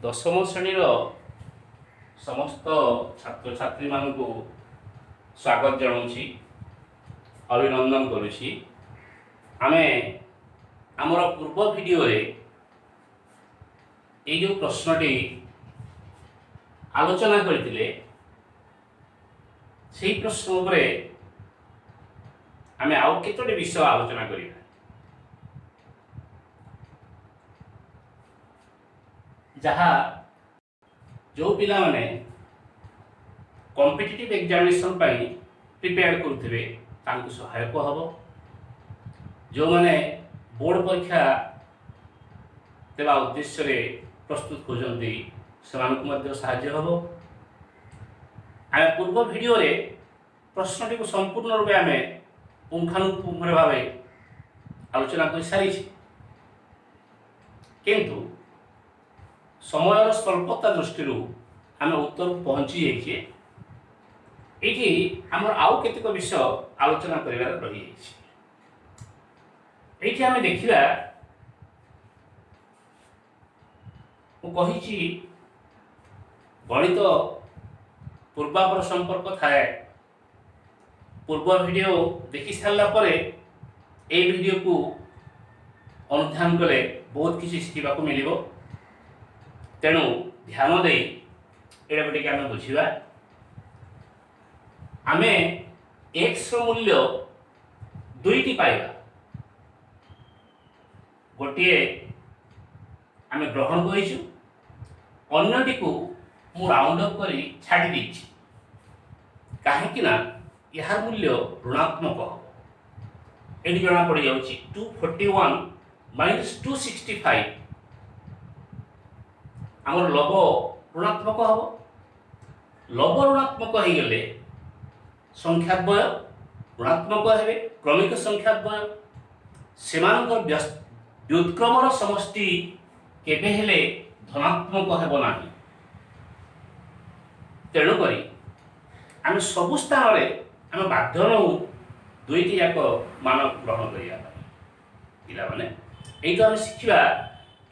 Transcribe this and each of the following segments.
ଦଶମ ଶ୍ରେଣୀର ସମସ୍ତ ଛାତ୍ରଛାତ୍ରୀମାନଙ୍କୁ ସ୍ୱାଗତ ଜଣାଉଛି, ଅଭିନନ୍ଦନ କରୁଛି। ଆମେ ଆମର ପୂର୍ବ ଭିଡ଼ିଓରେ এই ଯେଉଁ ପ୍ରଶ୍ନଟି ଆଲୋଚନା କରିଥିଲେ, ସେହି ପ୍ରଶ୍ନ ଉପରେ ଆମେ ଆଉ କେତୋଟି ବିଷୟ ଆଲୋଚନା କରିବା। ଯାହା ଯେଉଁ ପିଲାମାନେ କମ୍ପିଟିଟିଭ୍ ଏକ୍ଜାମିନେସନ୍ ପାଇଁ ପ୍ରିପେୟାର କରୁଥିବେ ତାଙ୍କୁ ସହାୟକ ହେବ। ଯେଉଁମାନେ ବୋର୍ଡ଼ ପରୀକ୍ଷା ଦେବା ଉଦ୍ଦେଶ୍ୟରେ ପ୍ରସ୍ତୁତ ହେଉଛନ୍ତି ସେମାନଙ୍କୁ ମଧ୍ୟ ସାହାଯ୍ୟ ହେବ। ଆମେ ପୂର୍ବ ଭିଡ଼ିଓରେ ପ୍ରଶ୍ନଟିକୁ ସମ୍ପୂର୍ଣ୍ଣ ରୂପେ ଆମେ ପୁଙ୍ଖାନୁପୁଙ୍ଖ ଭାବେ ଆଲୋଚନା କରିସାରିଛେ, କିନ୍ତୁ ସମୟର ସ୍ୱଳ୍ପତା ଦୃଷ୍ଟିରୁ ଆମେ ଉତ୍ତରକୁ ପହଞ୍ଚି ଯାଇଛେ। ଏଇଠି ଆମର ଆଉ କେତେକ ବିଷୟ ଆଲୋଚନା କରିବାର ରହିଯାଇଛି। ଏଇଠି ଆମେ ଦେଖିବା, ମୁଁ କହିଛି ଗଣିତ ପୂର୍ବାପର ସମ୍ପର୍କ ଥାଏ। ପୂର୍ବ ଭିଡ଼ିଓ ଦେଖି ସାରିଲା ପରେ এই ଭିଡ଼ିଓକୁ ଅନୁଧ୍ୟାନ କଲେ ବହୁତ କିଛି ଶିଖିବାକୁ ମିଳିବ। ତେଣୁ ଧ୍ୟାନ ଦେଇ ଏଇଟାକୁ ଟିକେ ଆମେ ବୁଝିବା। ଆମେ x ର ମୂଲ୍ୟ ଦୁଇଟି ପାଇବା। ଗୋଟିଏ ଆମେ ଗ୍ରହଣ କରିଛୁ, ଅନ୍ୟଟିକୁ ମୁଁ ରାଉଣ୍ଡ ଅପ୍ କରି ଛାଡ଼ି ଦେଇଛି। କାହିଁକି ନା ଏହାର ମୂଲ୍ୟ ଋଣାତ୍ମକ ହେବ। ଏଠି ଜଣା ପଡ଼ିଯାଉଛି 241 ମାଇନସ୍ 265। ଆମର ଲବ ଋଣାତ୍ମକ ହେବ। ଲବ ଋଣାତ୍ମକ ହେଇଗଲେ ସଂଖ୍ୟାଦ୍ୱୟ ଋଣାତ୍ମକ ହେବେ। କ୍ରମିକ ସଂଖ୍ୟାଦ୍ୱୟ ସେମାନଙ୍କର ବ୍ୟୁତ୍କ୍ରମର ସମଷ୍ଟି କେବେ ହେଲେ ଧନାତ୍ମକ ହେବ ନାହିଁ। ତେଣୁକରି ଆମେ ସବୁ ସ୍ଥାନରେ ଆମେ ବାଧ୍ୟ ନହଉ ଦୁଇଟି ଯାକ ମାନ ଗ୍ରହଣ କରିବା ପାଇଁ। ପିଲାମାନେ ଏଇଠୁ ଆମେ ଶିଖିବା,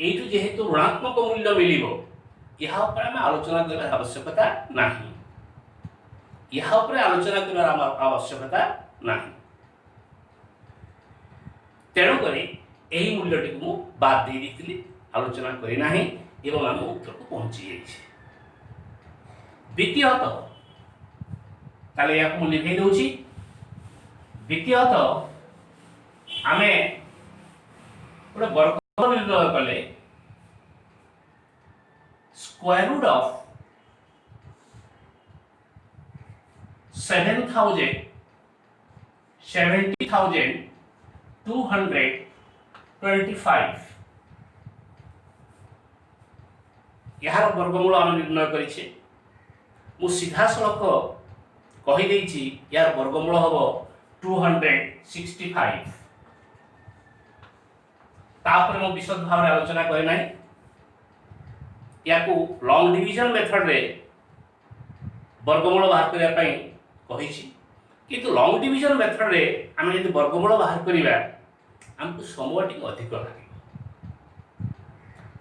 ଏଇଠୁ ଯେହେତୁ ଋଣାତ୍ମକ ମୂଲ୍ୟ ମିଳିବ, ଏହା ଉପରେ ଆମେ ଆଲୋଚନା କରିବାର ଆବଶ୍ୟକତା ନାହିଁ। ଏହା ଉପରେ ଆଲୋଚନା କରିବାର ଆବଶ୍ୟକତା ନାହିଁ। ତେଣୁକରି ଏହି ମୂଲ୍ୟଟିକୁ ମୁଁ ବାଦ ଦେଇ ଦେଇଥିଲି, ଆଲୋଚନା କରି ନାହିଁ ଏବଂ ଆମେ ଉତ୍ତରକୁ ପହଞ୍ଚି ଯାଇଛି। ଦ୍ୱିତୀୟତଃ, ତାହେଲେ ଏହାକୁ ମୁଁ ଲିଭେଇ ଦେଉଛି। ଦ୍ୱିତୀୟତଃ, ଆମେ ଗୋଟେ ବର୍ଗ ନିର୍ଣ୍ଣୟ କଲେ ସ୍କୋୟାର ରୁଟ୍ ଅଫ୍ 70,225 ଏହାର ବର୍ଗମୂଳ ଆମେ ନିର୍ଣ୍ଣୟ କରିଛେ। ମୁଁ ସିଧାସଳଖ କହିଦେଇଛି ଏହାର ବର୍ଗମୂଳ ହେବ 265। ତାପରେ ମୁଁ ବିଶଦ ଭାବରେ ଆଲୋଚନା କରି ନାହିଁ। याकू लॉन्ग डिवीजन मेथड रे वर्गमूल बाहर करने ପାଇଁ କହିଛି। किंतु लॉन्ग डिवीजन मेथड रे आम यदि वर्गमूल बाहर करिबा हमको समय टिक अधिक लागे।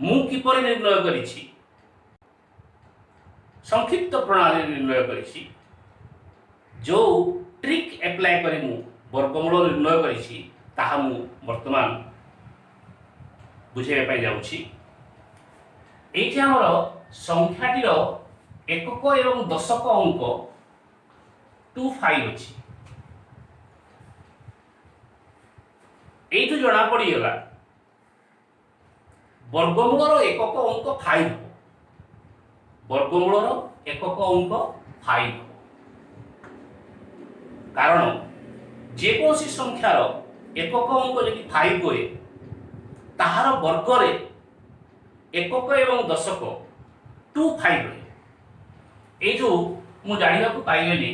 मु किपर निर्णय करिछि, संक्षिप्त प्रणाली निर्णय करिछि। जो ट्रिक अप्लाई करी मु वर्गमूल निर्णय करिछि ताहा मु वर्तमान बुझेबा ପାଇଁ जाउछि। এইটি আমার সংখ্যাটির একক এবং দশক অঙ্ক 25 ଅଛି। এইটু জনা পড়িগলা বর্গমূলর একক অঙ্ক 5 হব। বর্গমূলর একক অঙ্ক 5 হব, কারণ যে কোনসি সংখ্যার একক অঙ্ক যদি 5 হয় তাহার বর্গরে एকক एवं दशक 25 रहे। एजो मु जानिबा को पाइगली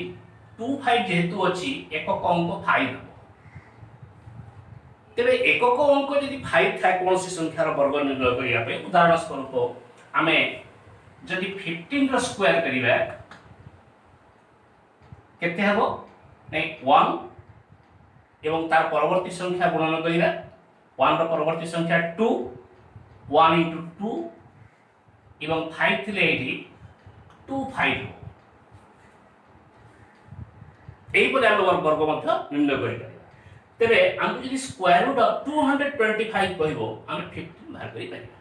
25 जेहेतु अछि एকক अंक 5 हो। तेबे एকক अंक यदि 5 था कोनसी संख्यार वर्ग निर्णय करिया पे, उदाहरण स्वरूप आमे जदि 15 रो स्क्वायर करिबा केते हबो नै 1 एवं तार परवर्ती संख्या गुणन करिबा। 1 रो परवर्ती संख्या 2, 1 into 2 एवं 5 थिले एठी 2 5 एहीपरि आम वर्ग मध्य निर्णय करिपार तेरे आमको यदि स्क्वायर रूट 225 कहबो आम 15 बाहर करि परिबा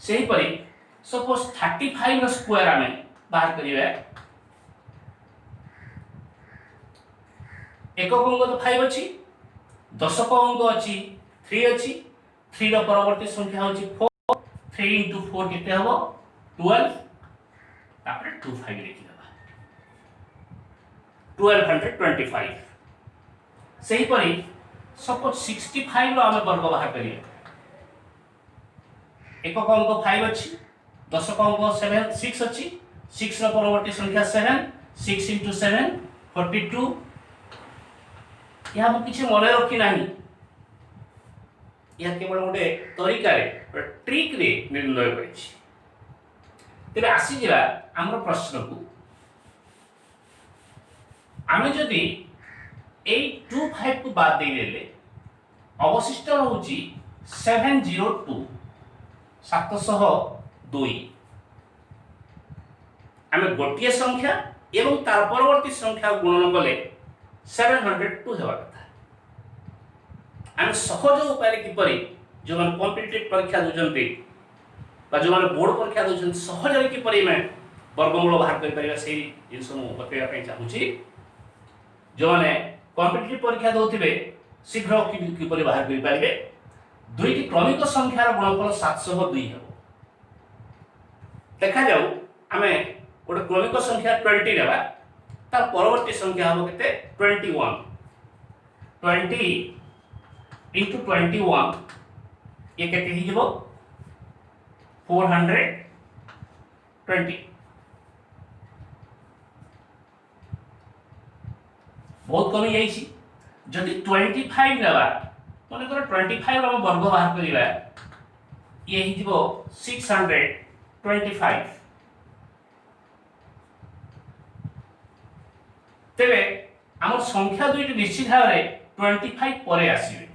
सेही परि सपोज 35 रो स्क्वायर आम बाहर करिबा एकक अंक तो 5 अछि दशक अंक अछि 3 अछि 3 रो परवर्ती संख्या होछि 4 3 into 4 केते हबो 12 तापर 25 लिखि देबा 1225 सेही परि सपोज 65 रो आमे वर्ग बाहर करिया एकक अंक 5 अछि दशक अंक 7 6 अछि 6 रो परवर्ती संख्या 7 6 into 7 42 यहाँ किसी मन रखी ना यह केवल गोटे तरीका ट्रिक रे निर्णय कर आसी जा आम प्रश्न को आम जदि 825 को बाद दे देले अवशिष्ट रहउची 702 702 आम गोटे संख्या एवं तार परवर्ती संख्या गुणन कले 702 हेवा कथा आम सहज उपाय किपरि जो माने कॉम्पिटिटिव परीक्षा दोजंती बा जो माने बोर्ड परीक्षा दोजंती सहज रे किपरि मैं वर्गमूल बाहर कर परिबा सेही जिंस मु बतेया पई चाहूची जो माने कॉम्पिटिटिव परीक्षा दोथिबे शीघ्र किपरि बाहर कर परिबे दुईटी क्रमिक संख्यार गुणफल 702 हेबो देखा जाऊ आमे गोटे क्रमिक संख्या 20 लेबा तार परवर्ती संख्या हम केते 21 20 into 21 ये केते ही जबो 420 बहुत कमी जाई छी जदि 25 लेबा माने कर 25 हम वर्ग बाहर करिबा ये ही जबो 625 तेरे आम संख्या दुईटी निश्चित भाव में 25 परे आसीबे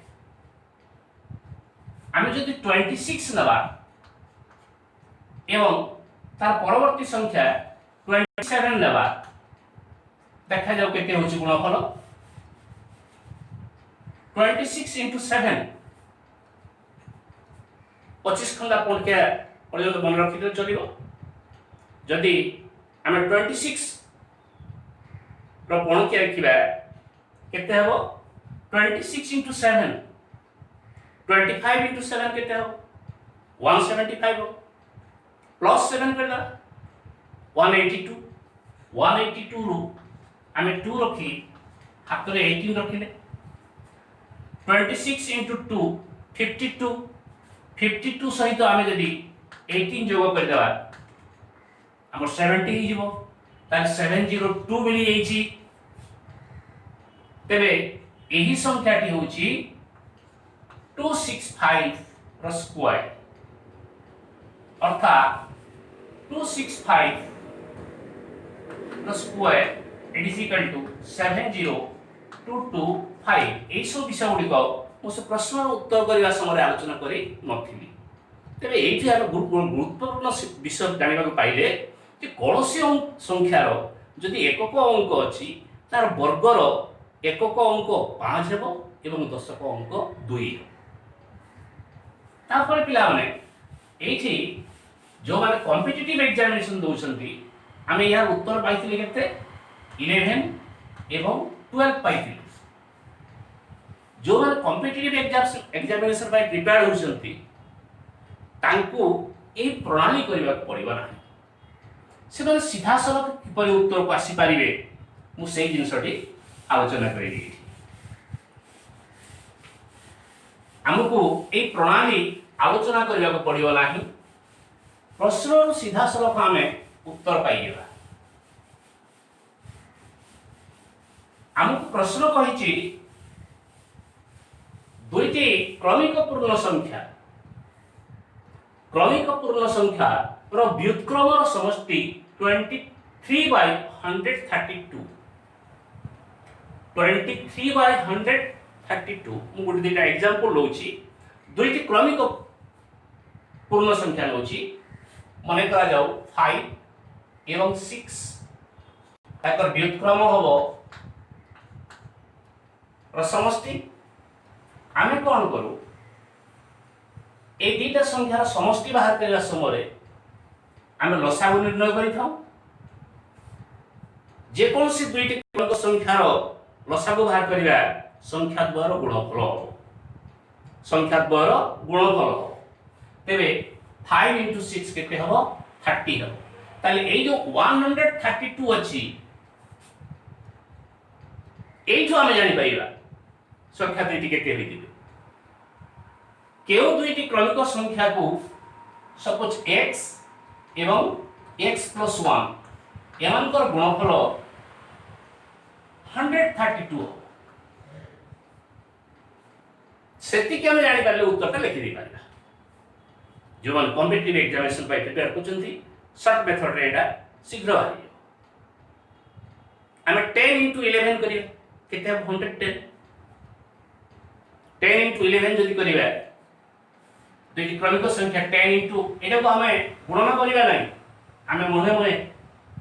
आम जदि 26 नबा एवं तार परवर्ती संख्या 27 नबा देखा जाऊ केते होची गुणफल 26 into 7 25 खंडा पॉइंट के पर्यंत मन रखि चलिबो जदि आम 26 पॉइंट के रखिबा केते हबो 26 into 7 25 into 7 केते हबो 175 हो प्लस 7 करदा 182 182 रु आमे 2 रखी हाथ रे 18 रखिले 26 into 2 52 52 सहित आमे जदी 18 जोग कर देबा हमर 70 ही जीवो तार 702 मिली जाईची तेरे एही संख्याटी होची 265 रो स्क्वायर अर्थात 265 रो square it is equal to 70225 एई सब विषय गुडी को उस प्रश्न उत्तर करबा समय आलोचना करी नथिली तेरे एठी हम गुरुत्वपूर्ण विषय जानिबा को पाइले कि कौनसी संख्यार जदि एकक अंक अच्छी तार वर्गर एकक अंक 5 हेबो एवं दशक अंक 2 तापर पिला माने एठी जो माने कॉम्पिटिटिव एग्जामिनेशन दोछंती आमे यार उत्तर पाइथिले केते 11 एवं 12 पाइथिले जो माने कॉम्पिटिटिव एग्जामिनेशन बाय प्रिपेयर होछंती तांको ए प्रणाली करबा पड़िबा नाही से सीधा सड़क किपर उत्तर को आसी पारिबे मु सेही जिंसटी आलोचना करेगी हमको ए प्रणाली आलोचना करबा को पड़िबो नाही प्रश्न सीधा सड़क आमे उत्तर पाइबा हमको प्रश्न कहिछि दुईटी क्रमिक पूर्ण संख्या रो व्युत्क्रम रो समष्टि 23 by 132 23 by 132 मु गुडी दिटा एग्जांपल लोची दुईटी क्रमिक पूर्ण संख्या लोची मन करा जाऊ 5 एवं 6 ताकर व्युत्क्रम हबो समष्टि आमे कौन करू ए दुईटा संख्यार समष्टि बाहर करने समय आमे लसागु निर्णय करिथाउ जेकोसी दुईटी क्रमिक संख्यार लसागु बाहर करिबा संख्या द्वारा गुणफल हो संख्या द्वारा गुणफल हो तेबे 5 into 6 केते हबो 30 हबो ताले ए जो 132 अछि एठो आमे जानि पाइबा संख्या दुईटी केते होइतिबे केउ दुईटी क्रमिक संख्या को सपोज x एवं x plus 1 एमानकर गुणफल 132 सेति के हम जानि पाले उत्तरटा लिखि दे पारिबा जो मन कॉम्पिटिटिव एग्जामिनेशन पाइ प्रिपेयर करछन्ती शॉर्ट मेथड रे एटा शीघ्र बाहरी आमे 10 into 11 करिया केते 110 10 into 11 जदि करिबा दुईटी क्रमिक संख्या 10 into एटा को हमें गुणन करिबा नै आमे मने मने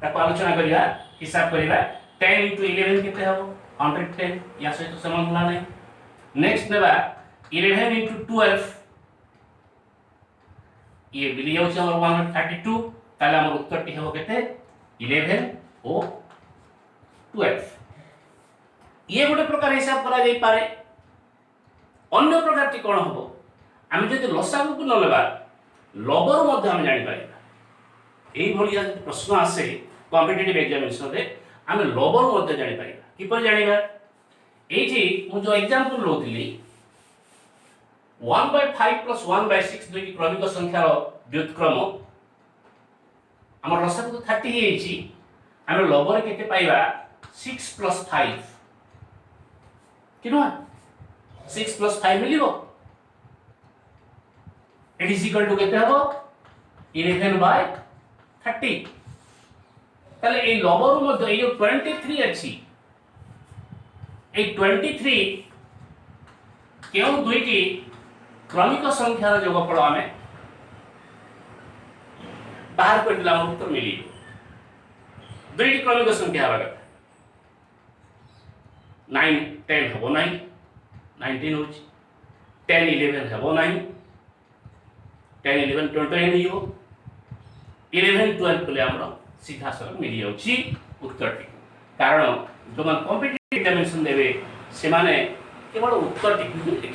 ताको आलोचना करिया हिसाब करिबा 10 into 11 केते हबो 110 या सहित समान होला नै नेक्स्ट नेबा 11 into 12 ये मिली जाउछ हमर 132 ताले हमर उत्तरटी हबो केते 11 ओ 12 ये गोटे प्रकार हिसाब करा जाई पारे अन्य प्रकार टी कोन हबो आमे जदि लसागु को न लेबा लबर मध्ये हम जानि पारिबा एई भलिया प्रश्न आसे कॉम्पिटिटिव एग्जामिनेशन रे आमे लबर मध्ये जानि पारिबा कि पर जानिबा एठी मु जो एग्जांपल लोथिली 1/5 plus 1/6 दुईटी क्रमिक संख्यार व्युत्क्रम हमर लसागु 30 हेछि आमे लबर केते पाइबा 6 plus 5 किनो 6 plus 5 मिलिबो इट इज इक्वल टू केते हबो 11/30 ताले ए लबर मध्ये ए जो 23 अछि ए 23 केउ दुईटी क्रमिक संख्यार जोगफल आमे बाहर कर दिला उत्तर मिली दुईटी क्रमिक संख्या हबा 9 10 हबो 9 19 होछि 10 11 हबो 9 10 11 29 हियो 11 12 कले हमरो सीधा सर मिली जाउछि उत्तरटी कारण जो मन कॉम्पिटिटिव एग्जामिनेशन देबे से माने केवल उत्तरटी ही लिखि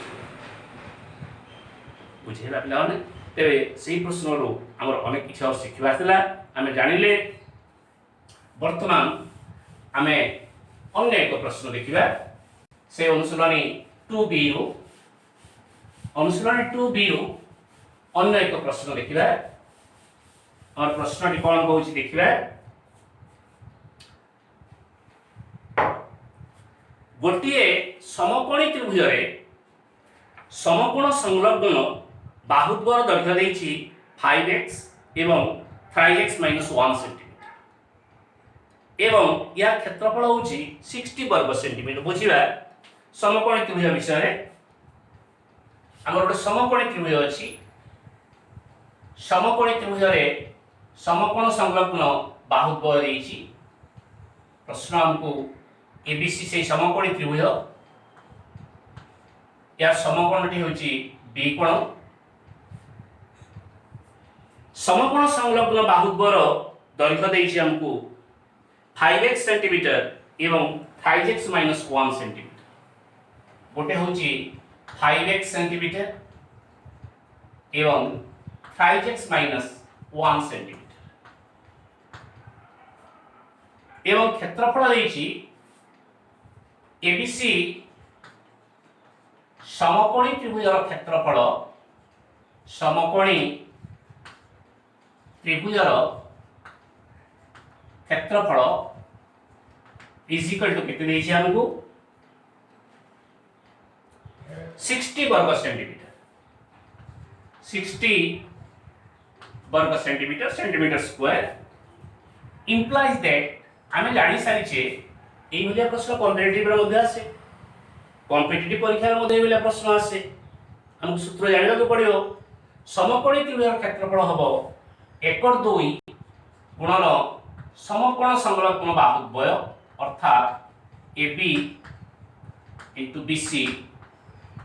बुझेला पिलाने तेबे सेही प्रश्न रो हमर अनेक किछ और सिखिबा थिला हमें जानिले वर्तमान हमें अन्य एक प्रश्न देखिबा से अनुसरणी 2b रो अनुसरणी 2b रो अन्य एक प्रश्न देखिबा और प्रश्नटी कोन कहूची देखिबा गोटिए समकोणी त्रिभुज रे समकोण संलग्न बाहुद्वार दैर्घ्य देछि 5x एवं 5x - 1 सेंटीमीटर एवं या क्षेत्रफल होछि 60 वर्ग सेंटीमीटर बुझिबा समकोणी त्रिभुज विषय रे हमर गोटे समकोणी त्रिभुज अछि समकोणी त्रिभुज रे समकोण संलग्न बाहुद्वार देछि प्रश्न हमको एबीसी से समकोणी त्रिभुज या समकोणटी होछि बी कोण समकोण संलग्न बाहुद्वार दैर्घ्य देछि हमको 5x सेंटीमीटर एवं 5x - 1 सेंटीमीटर गोटे होछि 5x सेंटीमीटर एवं 5x - 1 सेंटीमीटर एवं क्षेत्रफल देछि एबीसी समकोणी त्रिभुजर क्षेत्रफल समकोणी त्रिभुजर क्षेत्रफल इज इक्वल टू केते देछि हमको 60 वर्ग सेंटीमीटर 60 वर्ग centimetre centimetre square implies that आमे जानि सारी छे एई भलिया प्रश्न कॉम्पिटिटिव रे मध्ये आसे कॉम्पिटिटिव परीक्षा रे मध्ये एई भलिया प्रश्न आसे हमको सूत्र जानिबा को पड़ियो समकोणी त्रिभुजर क्षेत्रफल हबो एकड़ 2 गुणन समकोण संलग्न बाहु द्वय अर्थात AB into BC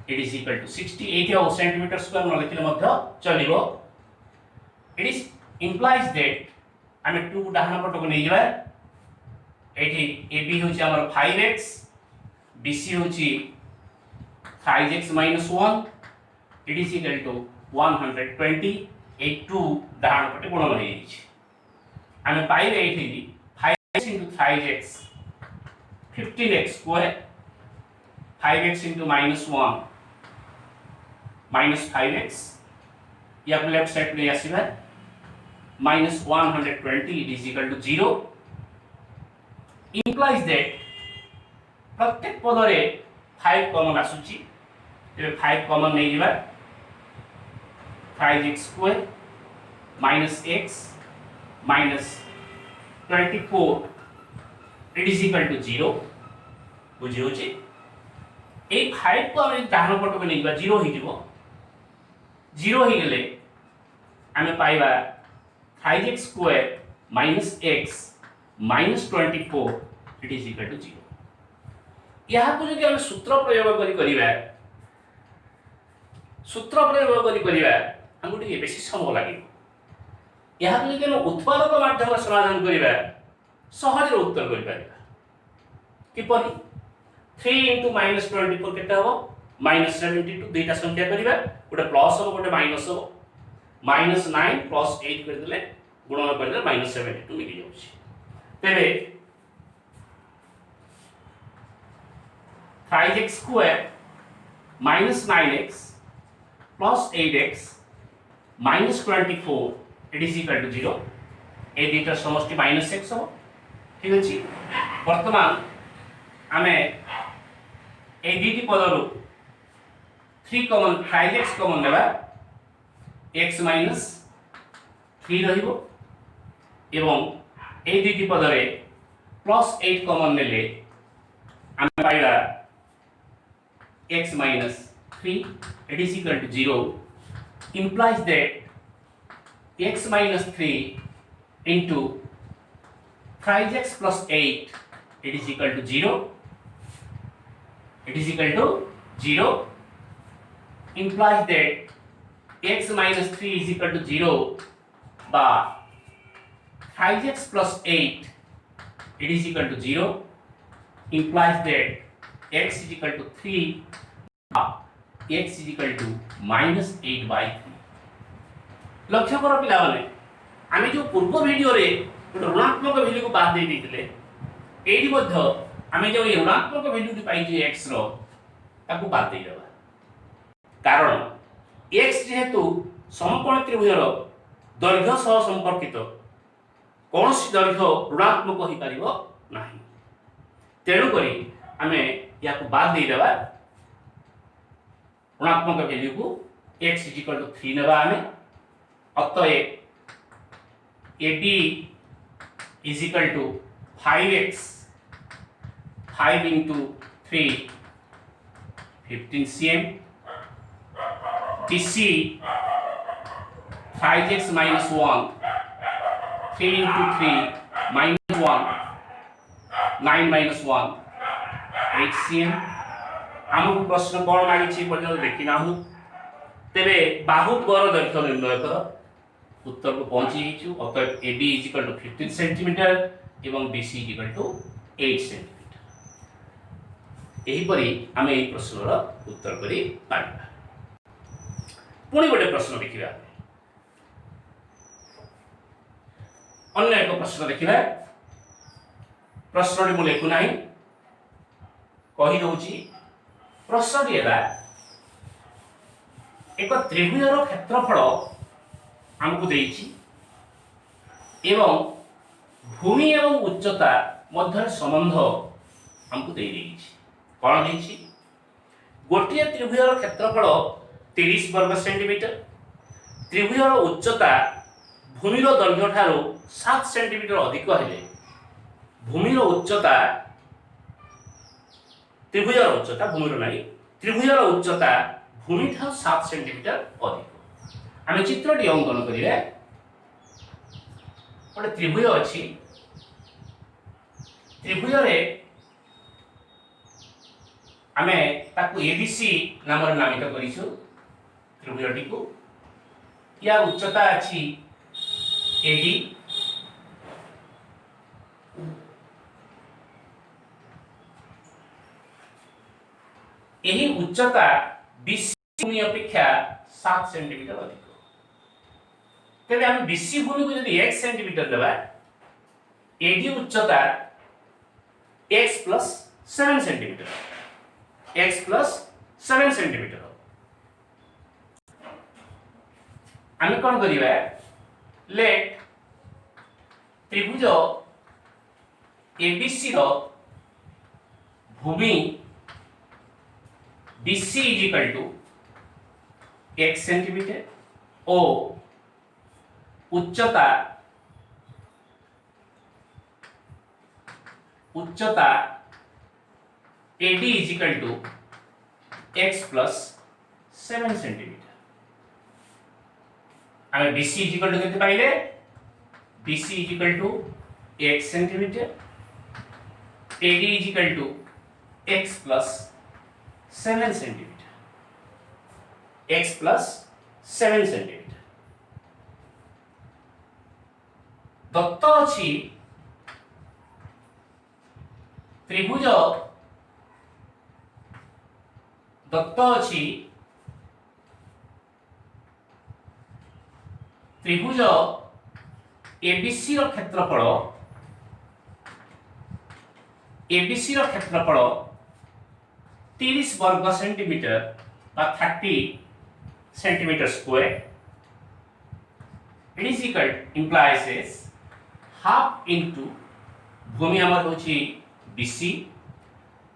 it is equal to 60 80 centimetre square न लिखले मध्य चलिबो it is implies that आमे 2 डाहन पट को नै जबा एठी AB होची हमर 5x BC होची 5x minus 1 it is equal to 120 2 डाहन पटे गुणन होई छि आमे पाइबे एठी 5x into 5x 15x square 5x into minus 1 minus 5x या लेफ्ट साइड में आसीबा minus 120 it is equal to 0 implies that प्रत्येक पद रे 5 कॉमन आसुची ते 5 कॉमन नै जिबा 5x square minus x minus 24 it is equal to 0 बुझी होची ए 5 को हम डाहन पट को नेबा 0 ही जिवो 0 ही गेले हमें पाइबा 5x square minus x minus 24 it is equal to 0 यहा को जदि हम सूत्र प्रयोग करिबा सूत्र प्रयोग करिबा हमको टिके बेसी समय लागि यहा को जदि हम उत्पादक माध्यम समाधान करिबा सहज उत्तर करि पारिबा किपरि 3 into minus 24 केते हो minus 72 दुईटा संख्या करिबा गोटे प्लस हो गोटे माइनस हो minus 9 plus 8 कर देले गुणन कर देले minus 72 मिली जाउछि तेबे 5x square minus 9x plus 8x minus 24 it is equal to 0 ए दुईटा समष्टि minus x हो ठीक अछि वर्तमान आमे ए दुईटी पदरु 3 कॉमन 5x कॉमन लेबा x minus 3 रहिबो एवं ए दुईटी पद रे प्लस 8 कॉमन नेले हम पाइबा x minus 3 it is equal to 0 implies that x minus 3 into 5x plus 8 it is equal to 0 it is equal to 0 implies that x minus 3 is equal to 0 by 5x plus 8 it is equal to 0 implies that x is equal to 3 by x is equal to minus 8 by 3 लक्ष्य करो पिला माने आमे जो पूर्व video रे ऋणात्मक value को बाद दे दिथिले एडी मध्य आमे जो ऋणात्मक वैल्यू टी पाइ जे x रो ताकू बाद दे देबा कारण x जेहेतु समकोण त्रिभुजर दैर्घ्य सह संपर्कित कोनोसी दैर्घ्य ऋणात्मक होई परिबो नाही तेणु करी हमें या को बाद दे देबा ऋणात्मक वैल्यू को x 3 नेबा हमें अतएव AB is equal to 5x 5 into 3 15 cm BC 5x minus 1 3 into 3 minus 1 9 minus 1 8 cm हमको प्रश्न कोन मागी छी पर्यंत देखि ना हूं तेबे बाहु द्वार दैर्घ्य निर्णय कर उत्तर को पहुंची हिचु अतएव AB is equal to 15 centimetre एवं BC is equal to 8 centimetre एही परी हमें এই প্রশ্নর उत्तर करी पाइबा पुणी गोटे प्रश्न देखिबा अन्य एक प्रश्न देखिबा प्रश्नटी मु लेखु नाही कहि दउची प्रश्नटी एबा एक त्रिभुजर क्षेत्रफल हमको देइची एवं भूमि एवं उच्चता मध्य संबंध हमको दे देइची कोन देइची गोटिए त्रिभुजर क्षेत्रफल 30 वर्ग सेंटीमीटर त्रिभुजर उच्चता भूमिर दैर्घ्य ठारो 7 सेंटीमीटर अधिक हेले भूमिर उच्चता त्रिभुजर उच्चता भूमिर नाही त्रिभुजर उच्चता भूमि ठारो 7 सेंटीमीटर अधिक आमे चित्रटी अंकन करिवे गोटे त्रिभुज अच्छी त्रिभुज रे आमे ताकू एबीसी नाम नामित करिछु त्रिभुजटी को या उच्चता अछि एडी यही उच्चता बीसी भूमि अपेक्षा 7 सेंटीमीटर अधिक तेरे हम बीसी भूमि को यदि 1 सेंटीमीटर देबा एडी उच्चता x plus 7 centimetre x plus 7 centimetre आम कौन करिबा लेट त्रिभुज एबीसी रो भूमि BC is equal to x centimetre और उच्चता AD is equal to x plus 7 centimetre हमें BC is equal to कितने पाइले BC is equal to x centimetre AD is equal to x plus 7 centimetre x plus 7 centimetre दत्त अछि त्रिभुज दत्त अछि त्रिभुज एबीसी रो क्षेत्रफल क्षेत्रफल 30 वर्ग सेंटीमीटर बा 30 centimetre square it is equal implies as half into भूमि हमर होची बीसी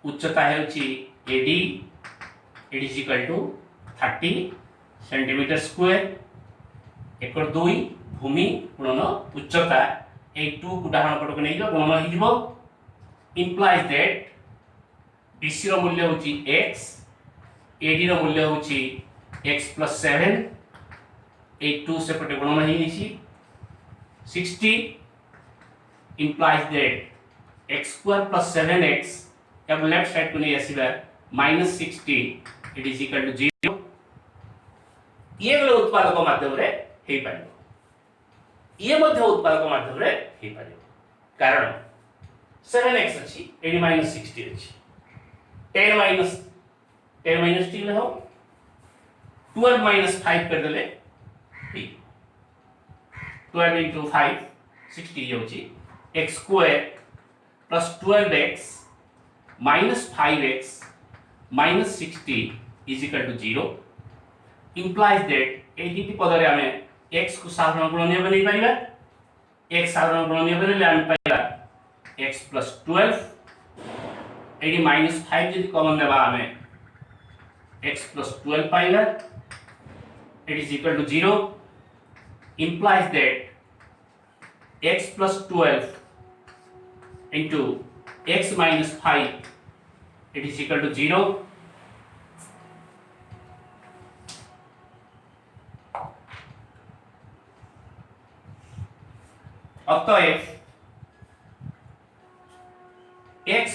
उच्चता होची AD it is equal to 30 centimetre square एकड़ 2 भूमि गुणन उच्चता ए 2 को डाहण पटक नै गुणन हो जिवो implies that BC रो मूल्य होची x AD रो मूल्य होची x plus 7 8 2 से पटे गुणन होई छी 60 implies that x square plus 7x अब लेफ्ट साइड को नहीं आसीबा -60 it is equal to 0 ये गलो उत्पादक माध्यम रे हेई पारिबो ये मध्य उत्पादक माध्यम रे हेई पारिबो कारण 7x अछि एडी -60 अछि 10 minus 3 हो 12 minus 5 कर देले 12 into 5 60 होची x square plus 12x minus 5x minus 60 is equal to 0 implies that ए दुटी पद रे हमें x को साधारण गुणनीय बनै परिबा x साधारण गुणनीय बनेले हम पाइबा x plus 12 एडी -5 यदि कॉमन लेबा हमें x plus 12 पाइबा it is equal to 0 implies that x plus 12 into x minus 5 it is equal to 0 अतएव x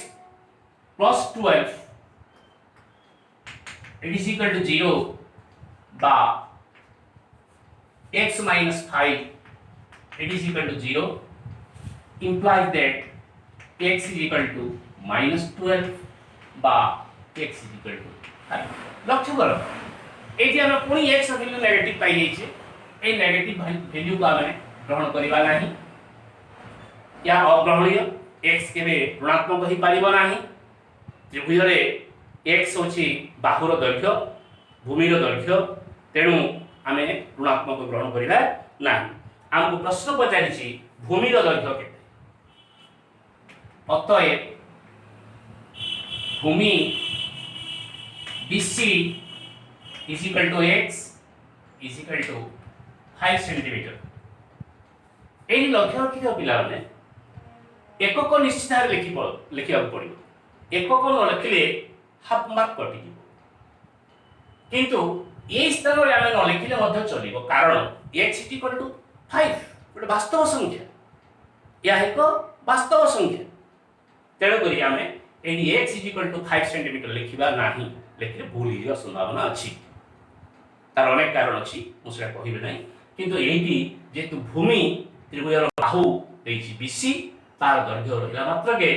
plus 12 it is equal to 0 by x minus 5 it is equal to 0 implies that x is equal to minus 12 by x is equal to 5 लक्ष्य करो एठी हम पुनी x value negative पाई जाई छे ए negative value को हमें ग्रहण करिबा नाही या अग्रहणीय x केबे ऋणात्मक होई पारिबो नाही त्रिभुज रे x होची बाहुर दैर्घ्य भूमिर दैर्घ्य तेणु आमे ऋणात्मक ग्रहण करिबा नाही हमको प्रश्न पचारिछि भूमिर दैर्घ्य केते अतएव भूमि BC is equal to x is equal to 5 centimetre एही लक्ष्य रखियो पिला माने एकक निश्चित भाव लिखिया पड़ो एकक न लिखिले हाफ मार्क कटि किंतु ए स्थान रे आमे न लिखिले मध्य चलिबो कारण x = 5 गोटे वास्तव संख्या या एक वास्तव संख्या तेणुक आम ये x = 5 सेंटीमीटर लिखा ना लिखिले भूल हो संभावना अच्छी तार अनेक कारण अच्छी मुझे कहबी ना किंतु ये जेहेतु भूमि त्रिभुजर बाहु बीसी तार दैर्घ्य रहा मात्र के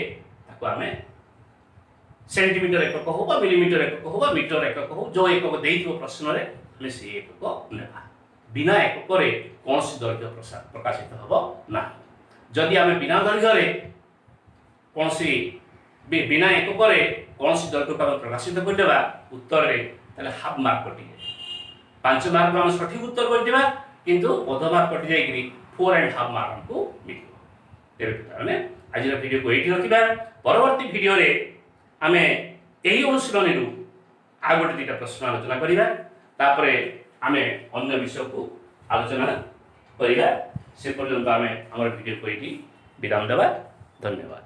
आम सेंटीमीटर एकक हो मिलीमीटर एकक हो मीटर एकक हो जो एकक दे प्रश्न में से एकक नेबा बिना एकक कौन दैर्घ्य प्रकाशित हम ना जदि आम बिना दैर्घ्य कौन बिना एकक कौन दैर्घ्य को प्रकाशित करदेवा उत्तर में हाफ मार्क कटि 5 मार्क आम सठिक उत्तर करदेवा किंतु अध मार्क कटि जाए 4.5 मार्क हमको मिले तेरे आज वीडियो को ये रखा परवर्ती वीडियो रे आम यही अनुशीलन आ गोटे 2टा प्रश्न आलोचना करवा आम अन्य विषय को आलोचना करवा से पर्यंत आम आम वीडियो को ये विराम देवा धन्यवाद।